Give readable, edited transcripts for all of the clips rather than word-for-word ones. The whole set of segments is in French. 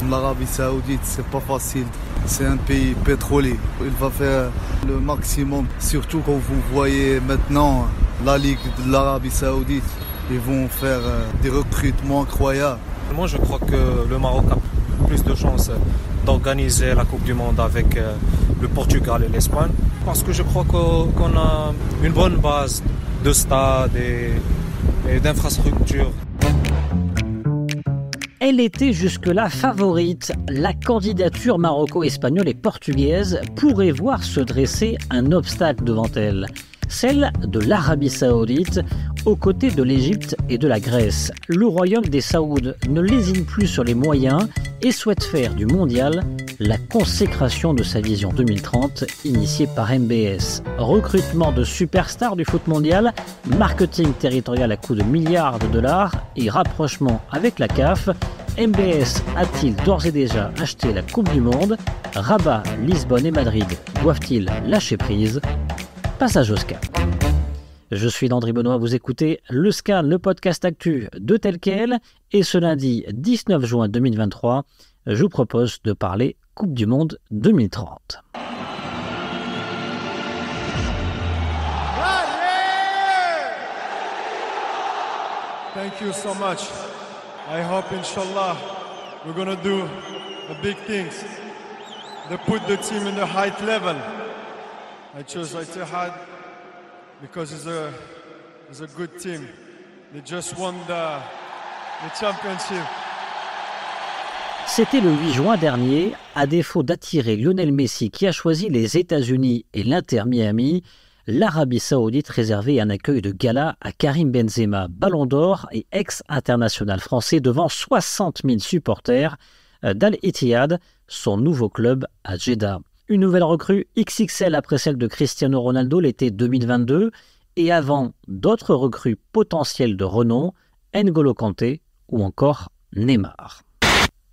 L'Arabie Saoudite, c'est pas facile. C'est un pays pétrolier. Il va faire le maximum. Surtout quand vous voyez maintenant la Ligue de l'Arabie Saoudite. Ils vont faire des recrutements incroyables. Moi, je crois que le Maroc a plus de chances d'organiser la Coupe du Monde avec le Portugal et l'Espagne. Parce que je crois qu'on a une bonne base de stade et d'infrastructures. Elle était jusque-là favorite. La candidature maroco-espagnole et portugaise pourrait voir se dresser un obstacle devant elle. Celle de l'Arabie Saoudite, aux côtés de l'Égypte et de la Grèce. Le royaume des Saouds ne lésine plus sur les moyens et souhaite faire du mondial la consécration de sa vision 2030 initiée par MBS. Recrutement de superstars du foot mondial, marketing territorial à coups de milliards de dollars et rapprochement avec la CAF. MBS a-t-il d'ores et déjà acheté la Coupe du Monde? Rabat, Lisbonne et Madrid doivent-ils lâcher prise? Passage au scan. Je suis Landry Benoît, vous écoutez Le Scan, le podcast actu de Tel Quel. Et ce lundi 19 juin 2023, je vous propose de parler Coupe du Monde 2030. Thank you so much. I hope, inshallah, we're going to do the big things. They put the team in the height level. I chose Al-Ittihad because it's a good team. They just won the championship. C'était le 8 juin dernier, à défaut d'attirer Lionel Messi qui a choisi les États-Unis et l'Inter Miami, l'Arabie Saoudite réservait un accueil de gala à Karim Benzema, Ballon d'Or et ex-international français devant 60 000 supporters d'Al-Ittihad, son nouveau club à Jeddah. Une nouvelle recrue XXL après celle de Cristiano Ronaldo l'été 2022 et avant d'autres recrues potentielles de renom, N'Golo Kanté ou encore Neymar.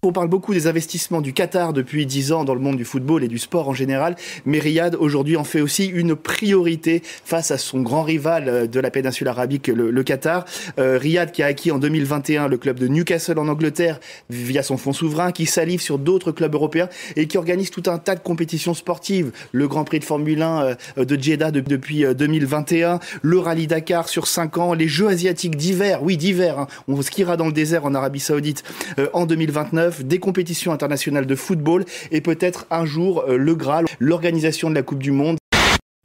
On parle beaucoup des investissements du Qatar depuis 10 ans dans le monde du football et du sport en général, mais Riyad aujourd'hui en fait aussi une priorité face à son grand rival de la péninsule arabique, le Qatar. Riyad qui a acquis en 2021 le club de Newcastle en Angleterre via son fonds souverain, qui salive sur d'autres clubs européens et qui organise tout un tas de compétitions sportives. Le Grand Prix de Formule 1 de Jeddah depuis 2021, le Rallye Dakar sur 5 ans, les Jeux asiatiques d'hiver, oui d'hiver, hein, on skiera dans le désert en Arabie Saoudite en 2029, des compétitions internationales de football et peut-être un jour le Graal, l'organisation de la Coupe du Monde.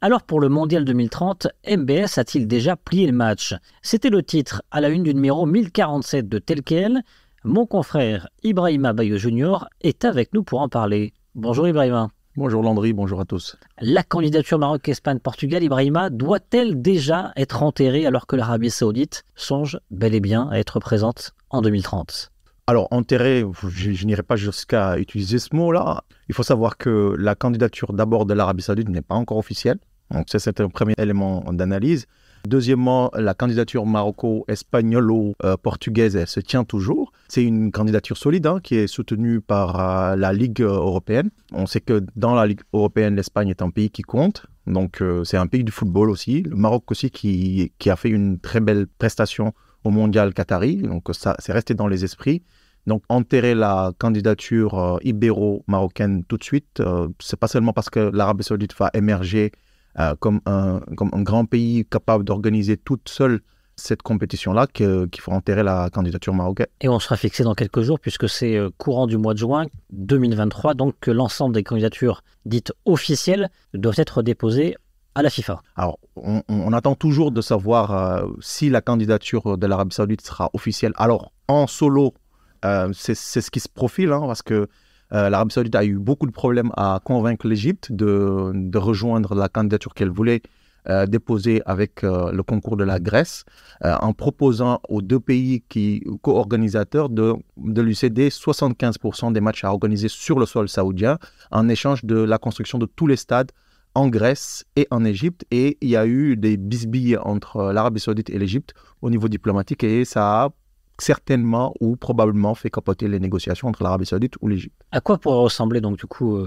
Alors pour le Mondial 2030, MBS a-t-il déjà plié le match? C'était le titre à la une du numéro 1047 de Tel Quel. Mon confrère Ibrahima Bayo Junior est avec nous pour en parler. Bonjour Ibrahima. Bonjour Landry, bonjour à tous. La candidature Maroc-Espagne-Portugal, Ibrahima, doit-elle déjà être enterrée alors que l'Arabie Saoudite songe bel et bien à être présente en 2030? Alors, enterré, je n'irai pas jusqu'à utiliser ce mot-là. Il faut savoir que la candidature d'abord de l'Arabie Saoudite n'est pas encore officielle. Donc, c'est un premier élément d'analyse. Deuxièmement, la candidature maroco-espagnolo-portugaise, elle se tient toujours. C'est une candidature solide qui est soutenue par la Ligue européenne. On sait que dans la Ligue européenne, l'Espagne est un pays qui compte. Donc, c'est un pays du football aussi. Le Maroc aussi qui a fait une très belle prestation au mondial qatari. Donc, ça, c'est resté dans les esprits. Donc, enterrer la candidature ibéro-marocaine tout de suite, c'est pas seulement parce que l'Arabie Saoudite va émerger comme un grand pays capable d'organiser toute seule cette compétition-là qu'il faut enterrer la candidature marocaine. Et on sera fixé dans quelques jours puisque c'est courant du mois de juin 2023, donc que l'ensemble des candidatures dites officielles doivent être déposées à la FIFA. Alors, on attend toujours de savoir si la candidature de l'Arabie Saoudite sera officielle. Alors, en solo, c'est ce qui se profile, parce que l'Arabie Saoudite a eu beaucoup de problèmes à convaincre l'Égypte de rejoindre la candidature qu'elle voulait déposer avec le concours de la Grèce, en proposant aux deux pays co-organisateurs de lui céder 75% des matchs à organiser sur le sol saoudien en échange de la construction de tous les stades en Grèce et en Égypte. Et il y a eu des bisbilles entre l'Arabie Saoudite et l'Égypte au niveau diplomatique et ça a certainement ou probablement fait capoter les négociations entre l'Arabie Saoudite ou l'Égypte. À quoi pourrait ressembler donc du coup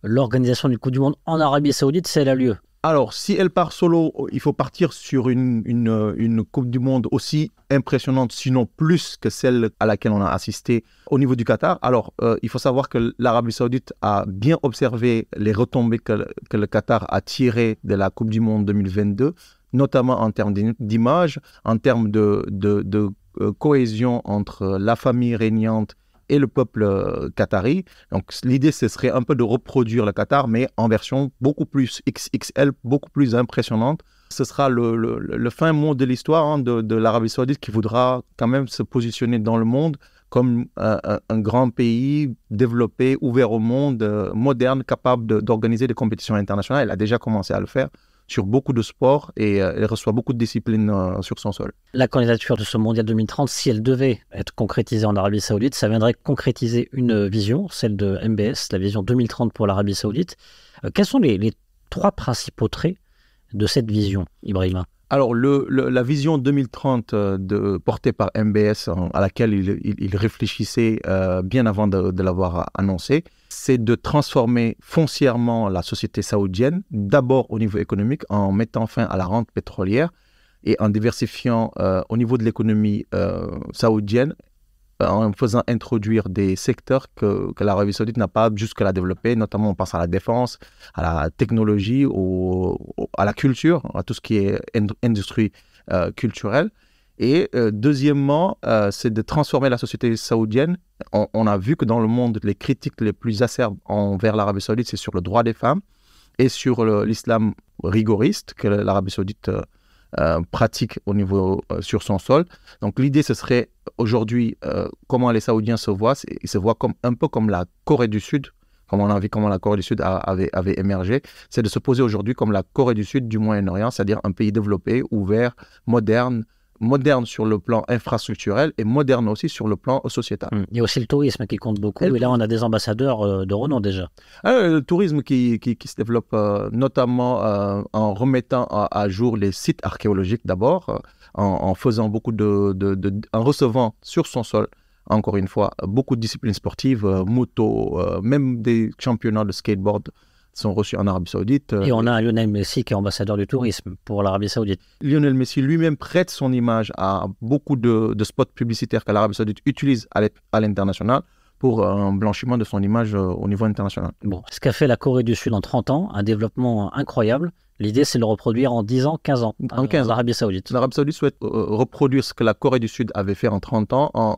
l'organisation du Coupe du Monde en Arabie Saoudite si elle a lieu? Alors, si elle part solo, il faut partir sur une Coupe du Monde aussi impressionnante, sinon plus que celle à laquelle on a assisté au niveau du Qatar. Alors, il faut savoir que l'Arabie Saoudite a bien observé les retombées que le Qatar a tirées de la Coupe du Monde 2022, notamment en termes d'image, en termes de cohésion entre la famille régnante et le peuple qatari. Donc l'idée, ce serait un peu de reproduire le Qatar, mais en version beaucoup plus XXL, beaucoup plus impressionnante. Ce sera le fin mot de l'histoire de l'Arabie Saoudite qui voudra quand même se positionner dans le monde comme un grand pays développé, ouvert au monde, moderne, capable d'organiser des compétitions internationales. Elle a déjà commencé à le faire sur beaucoup de sports et elle reçoit beaucoup de disciplines sur son sol. La candidature de ce Mondial 2030, si elle devait être concrétisée en Arabie Saoudite, ça viendrait concrétiser une vision, celle de MBS, la vision 2030 pour l'Arabie Saoudite. Quels sont les 3 principaux traits de cette vision, Ibrahima? Alors, la vision 2030 portée par MBS, à laquelle il réfléchissait bien avant de l'avoir annoncé, c'est de transformer foncièrement la société saoudienne, d'abord au niveau économique, en mettant fin à la rente pétrolière et en diversifiant au niveau de l'économie saoudienne, en faisant introduire des secteurs que l'Arabie Saoudite n'a pas jusque-là développés, notamment on pense à la défense, à la technologie, à la culture, à tout ce qui est industrie culturelle. Et deuxièmement, c'est de transformer la société saoudienne. On a vu que dans le monde, les critiques les plus acerbes envers l'Arabie Saoudite, c'est sur le droit des femmes et sur l'islam rigoriste que l'Arabie Saoudite pratique au niveau sur son sol. Donc l'idée, ce serait aujourd'hui comment les Saoudiens se voient. Ils se voient un peu comme la Corée du Sud, comme on a vu comment la Corée du Sud avait émergé. C'est de se poser aujourd'hui comme la Corée du Sud du Moyen-Orient, c'est-à-dire un pays développé, ouvert, moderne sur le plan infrastructurel et moderne aussi sur le plan sociétal. Il y a aussi le tourisme qui compte beaucoup. Et là, on a des ambassadeurs de renom déjà. Le tourisme qui se développe notamment en remettant à jour les sites archéologiques d'abord, en faisant beaucoup en recevant sur son sol, encore une fois, beaucoup de disciplines sportives, moto, même des championnats de skateboard sont reçus en Arabie Saoudite. Et on a Lionel Messi qui est ambassadeur du tourisme pour l'Arabie Saoudite. Lionel Messi lui-même prête son image à beaucoup de spots publicitaires que l'Arabie Saoudite utilise à l'international pour un blanchiment de son image au niveau international. Bon, ce qu'a fait la Corée du Sud en 30 ans, un développement incroyable. L'idée, c'est de le reproduire en 10 ans, 15 ans, en 15 ans. L'Arabie Saoudite. L'Arabie Saoudite souhaite reproduire ce que la Corée du Sud avait fait en 30 ans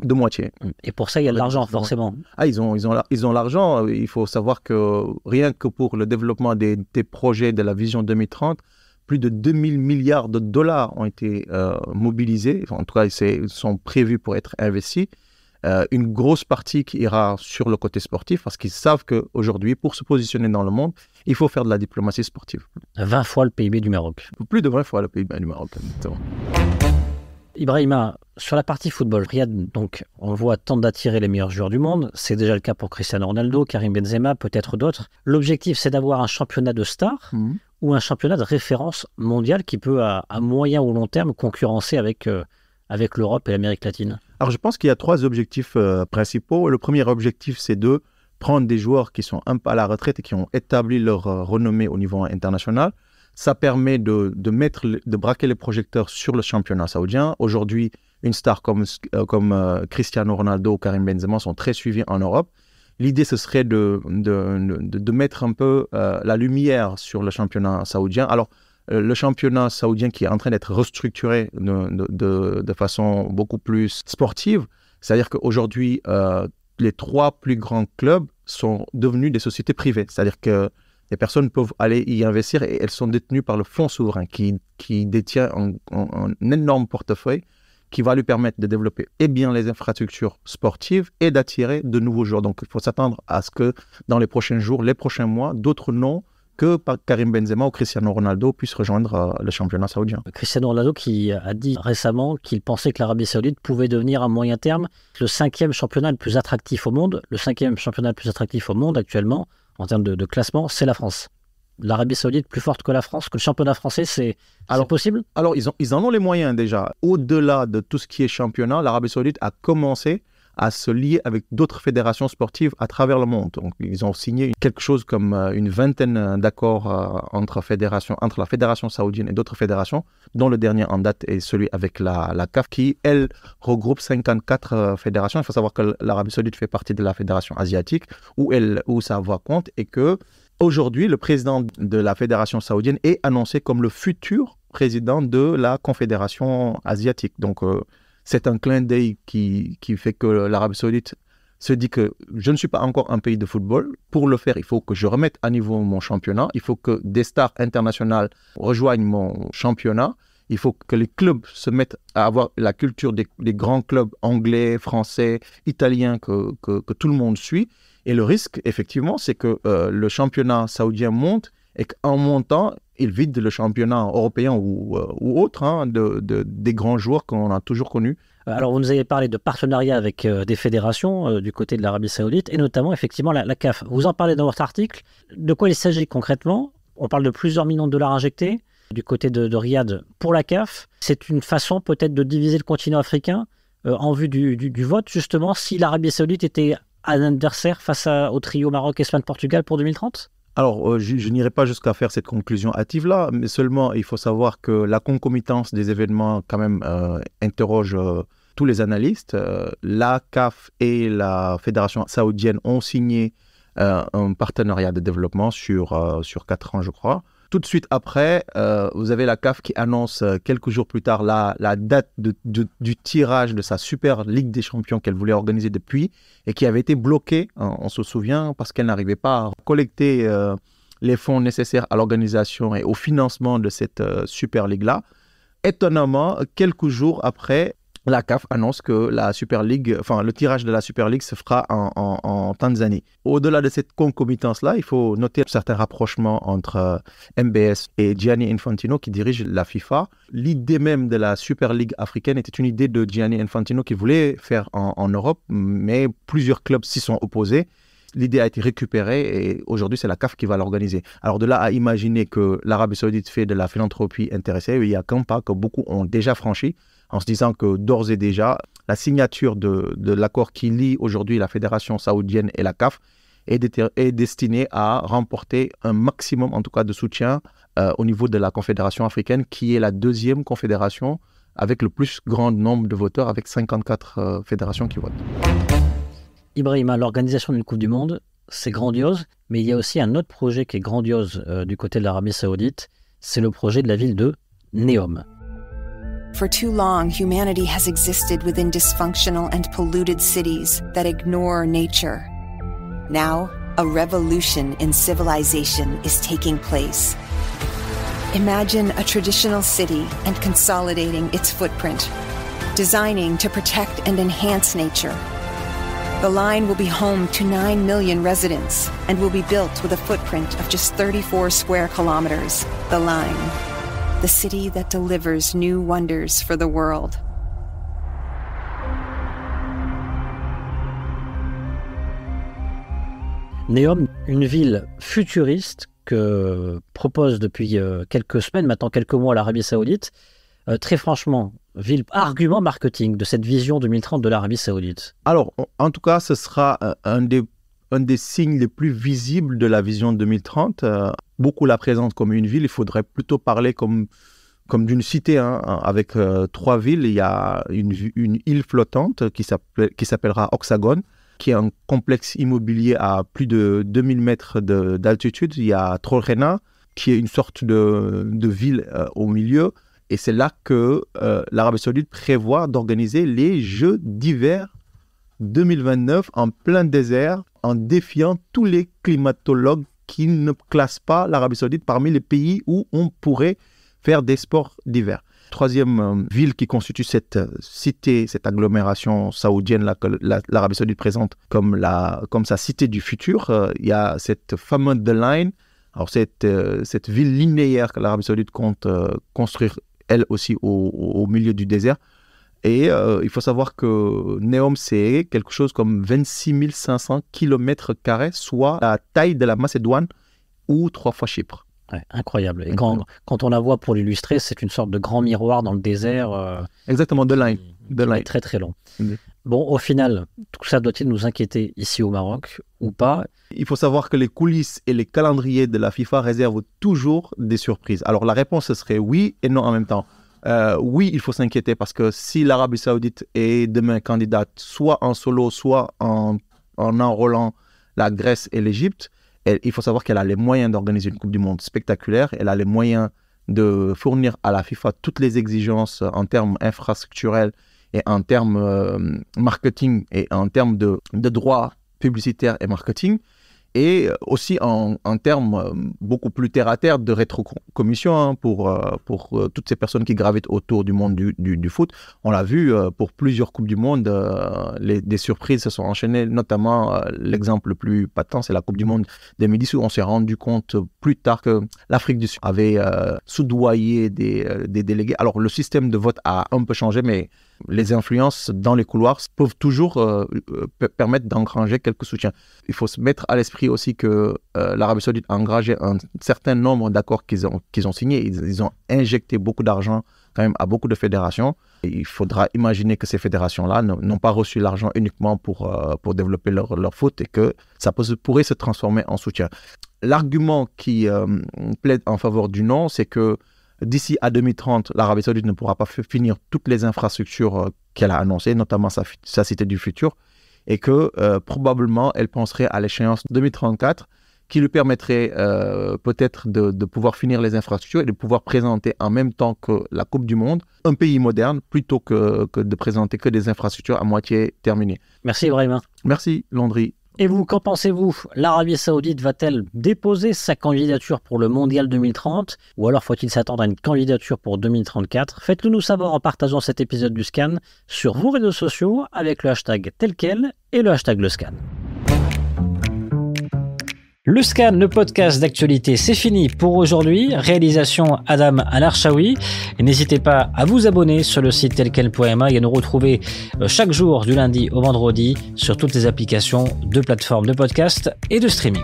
de moitié. Et pour ça, il y a de l'argent, forcément. Ils ont l'argent. Il faut savoir que rien que pour le développement des projets de la vision 2030, plus de 2000 milliards de dollars ont été mobilisés. En tout cas, ils sont prévus pour être investis. Une grosse partie qui ira sur le côté sportif parce qu'ils savent qu'aujourd'hui, pour se positionner dans le monde, il faut faire de la diplomatie sportive. 20 fois le PIB du Maroc. Plus de 20 fois le PIB du Maroc. Exactement. Ibrahima, sur la partie football, Riyad, donc, on voit tenter d'attirer les meilleurs joueurs du monde. C'est déjà le cas pour Cristiano Ronaldo, Karim Benzema, peut-être d'autres. L'objectif, c'est d'avoir un championnat de stars ou un championnat de référence mondiale qui peut, à moyen ou long terme, concurrencer avec l'Europe et l'Amérique latine. Alors, je pense qu'il y a 3 objectifs principaux. Le premier objectif, c'est de prendre des joueurs qui sont un peu à la retraite et qui ont établi leur renommée au niveau international. Ça permet de braquer les projecteurs sur le championnat saoudien. Aujourd'hui, une star comme Cristiano Ronaldo ou Karim Benzema sont très suivis en Europe. L'idée, ce serait de mettre un peu la lumière sur le championnat saoudien. Alors, le championnat saoudien qui est en train d'être restructuré de façon beaucoup plus sportive, c'est-à-dire qu'aujourd'hui, les 3 plus grands clubs sont devenus des sociétés privées. C'est-à-dire que les personnes peuvent aller y investir et elles sont détenues par le fonds souverain qui détient un énorme portefeuille qui va lui permettre de développer et bien les infrastructures sportives et d'attirer de nouveaux joueurs. Donc, il faut s'attendre à ce que dans les prochains jours, les prochains mois, d'autres noms que Karim Benzema ou Cristiano Ronaldo puissent rejoindre le championnat saoudien. Cristiano Ronaldo qui a dit récemment qu'il pensait que l'Arabie Saoudite pouvait devenir à moyen terme le 5e championnat le plus attractif au monde. Le 5e championnat le plus attractif au monde actuellement, en termes de classement, c'est la France. L'Arabie Saoudite plus forte que la France, que le championnat français, c'est possible? Alors, ils en ont les moyens déjà. Au-delà de tout ce qui est championnat, l'Arabie Saoudite a commencé à se lier avec d'autres fédérations sportives à travers le monde. Donc, ils ont signé quelque chose comme une vingtaine d'accords entre la fédération saoudienne et d'autres fédérations, dont le dernier en date est celui avec la CAF, qui, elle, regroupe 54 fédérations. Il faut savoir que l'Arabie Saoudite fait partie de la fédération asiatique, où sa voix compte, et que aujourd'hui, le président de la fédération saoudienne est annoncé comme le futur président de la confédération asiatique. Donc, c'est un clin d'œil qui fait que l'Arabie Saoudite se dit que je ne suis pas encore un pays de football. Pour le faire, il faut que je remette à niveau mon championnat. Il faut que des stars internationales rejoignent mon championnat. Il faut que les clubs se mettent à avoir la culture des grands clubs anglais, français, italiens que tout le monde suit. Et le risque, effectivement, c'est que le championnat saoudien monte et qu'en montant, il vide le championnat européen ou autre des grands joueurs qu'on a toujours connus. Alors, vous nous avez parlé de partenariat avec des fédérations du côté de l'Arabie Saoudite et notamment, effectivement, la CAF. Vous en parlez dans votre article. De quoi il s'agit concrètement? On parle de plusieurs millions de dollars injectés du côté de Riyad pour la CAF. C'est une façon peut-être de diviser le continent africain en vue du vote, justement, si l'Arabie Saoudite était un adversaire face au trio Maroc, Espagne, Portugal pour 2030? Alors, je n'irai pas jusqu'à faire cette conclusion hâtive-là, mais seulement il faut savoir que la concomitance des événements quand même interroge tous les analystes. La CAF et la Fédération saoudienne ont signé un partenariat de développement sur 4 ans, je crois. Tout de suite après, vous avez la CAF qui annonce quelques jours plus tard la date du tirage de sa Super Ligue des Champions qu'elle voulait organiser depuis et qui avait été bloquée, on se souvient, parce qu'elle n'arrivait pas à collecter les fonds nécessaires à l'organisation et au financement de cette Super Ligue-là. Étonnamment, quelques jours après, la CAF annonce que le tirage de la Super League se fera en Tanzanie. Au-delà de cette concomitance-là, il faut noter certains rapprochements entre MBS et Gianni Infantino qui dirige la FIFA. L'idée même de la Super League africaine était une idée de Gianni Infantino qui voulait faire en Europe, mais plusieurs clubs s'y sont opposés. L'idée a été récupérée et aujourd'hui, c'est la CAF qui va l'organiser. Alors de là à imaginer que l'Arabie Saoudite fait de la philanthropie intéressée, il y a qu'un pas que beaucoup ont déjà franchi, en se disant que d'ores et déjà, la signature de l'accord qui lie aujourd'hui la Fédération saoudienne et la CAF est destinée à remporter un maximum, en tout cas, de soutien au niveau de la Confédération africaine, qui est la deuxième confédération avec le plus grand nombre de voteurs, avec 54 fédérations qui votent. Ibrahima, l'organisation d'une Coupe du Monde, c'est grandiose, mais il y a aussi un autre projet qui est grandiose du côté de l'Arabie Saoudite, c'est le projet de la ville de Neom. For too long, humanity has existed within dysfunctional and polluted cities that ignore nature. Now, a revolution in civilization is taking place. Imagine a traditional city and consolidating its footprint, designing to protect and enhance nature. The line will be home to 9 million residents and will be built with a footprint of just 34 square kilometers. The Line, the city that delivers new wonders for the world. Neom, une ville futuriste que propose depuis quelques semaines, maintenant quelques mois, l'Arabie Saoudite. Très franchement, argument marketing de cette vision 2030 de l'Arabie Saoudite. Alors, en tout cas, ce sera un des signes les plus visibles de la vision 2030. Beaucoup la présentent comme une ville, il faudrait plutôt parler comme d'une cité, avec 3 villes. Il y a une île flottante qui s'appellera Oxagon, qui est un complexe immobilier à plus de 2000 mètres d'altitude. Il y a Trojena, qui est une sorte de ville au milieu. Et c'est là que l'Arabie Saoudite prévoit d'organiser les Jeux d'hiver 2029 en plein désert, en défiant tous les climatologues qui ne classent pas l'Arabie Saoudite parmi les pays où on pourrait faire des sports d'hiver. Troisième ville qui constitue cette cité, cette agglomération saoudienne là, que l'Arabie Saoudite présente comme sa cité du futur, il y a cette fameuse The Line. Alors cette ville linéaire que l'Arabie Saoudite compte construire elle aussi au milieu du désert. Et il faut savoir que Neom, c'est quelque chose comme 26 500 km², soit la taille de la Macédoine ou 3 fois Chypre. Ouais, incroyable. Et quand on la voit pour l'illustrer, c'est une sorte de grand miroir dans le désert. Exactement, The Line. Très très long. Bon, au final, tout ça doit-il nous inquiéter ici au Maroc ou pas? Il faut savoir que les coulisses et les calendriers de la FIFA réservent toujours des surprises. Alors la réponse ce serait oui et non en même temps. Oui, il faut s'inquiéter parce que si l'Arabie Saoudite est demain candidate soit en solo, soit en enrôlant la Grèce et l'Égypte, il faut savoir qu'elle a les moyens d'organiser une Coupe du Monde spectaculaire, elle a les moyens de fournir à la FIFA toutes les exigences en termes infrastructurels et en termes marketing et en termes de droits publicitaires et marketing, et aussi en termes beaucoup plus terre-à-terre de rétrocommission pour toutes ces personnes qui gravitent autour du monde du foot. On l'a vu pour plusieurs Coupes du Monde, des surprises se sont enchaînées, notamment l'exemple le plus patent, c'est la Coupe du Monde 2010 où on s'est rendu compte plus tard que l'Afrique du Sud avait soudoyé des délégués. Alors le système de vote a un peu changé, mais les influences dans les couloirs peuvent toujours permettre d'engranger quelques soutiens. Il faut se mettre à l'esprit aussi que l'Arabie Saoudite a engagé un certain nombre d'accords qu'ils ont signés. Ils ont injecté beaucoup d'argent quand même à beaucoup de fédérations. Et il faudra imaginer que ces fédérations-là n'ont pas reçu l'argent uniquement pour développer leur foot et que ça pourrait se transformer en soutien. L'argument qui plaide en faveur du non, c'est que d'ici à 2030, l'Arabie Saoudite ne pourra pas finir toutes les infrastructures qu'elle a annoncées, notamment sa cité du futur, et que probablement elle penserait à l'échéance 2034, qui lui permettrait peut-être de pouvoir finir les infrastructures et de pouvoir présenter en même temps que la Coupe du Monde un pays moderne, plutôt que de présenter que des infrastructures à moitié terminées. Merci Ibrahima. Merci Landry. Et vous, qu'en pensez-vous? L'Arabie Saoudite va-t-elle déposer sa candidature pour le Mondial 2030 ou alors faut-il s'attendre à une candidature pour 2034? Faites-le nous savoir en partageant cet épisode du Scan sur vos réseaux sociaux avec le hashtag tel quel et le hashtag le Scan. Le Scan, le podcast d'actualité, c'est fini pour aujourd'hui. Réalisation Adam Al-Arshawi. Et n'hésitez pas à vous abonner sur le site telquel.ma et à nous retrouver chaque jour du lundi au vendredi sur toutes les applications de plateformes de podcast et de streaming.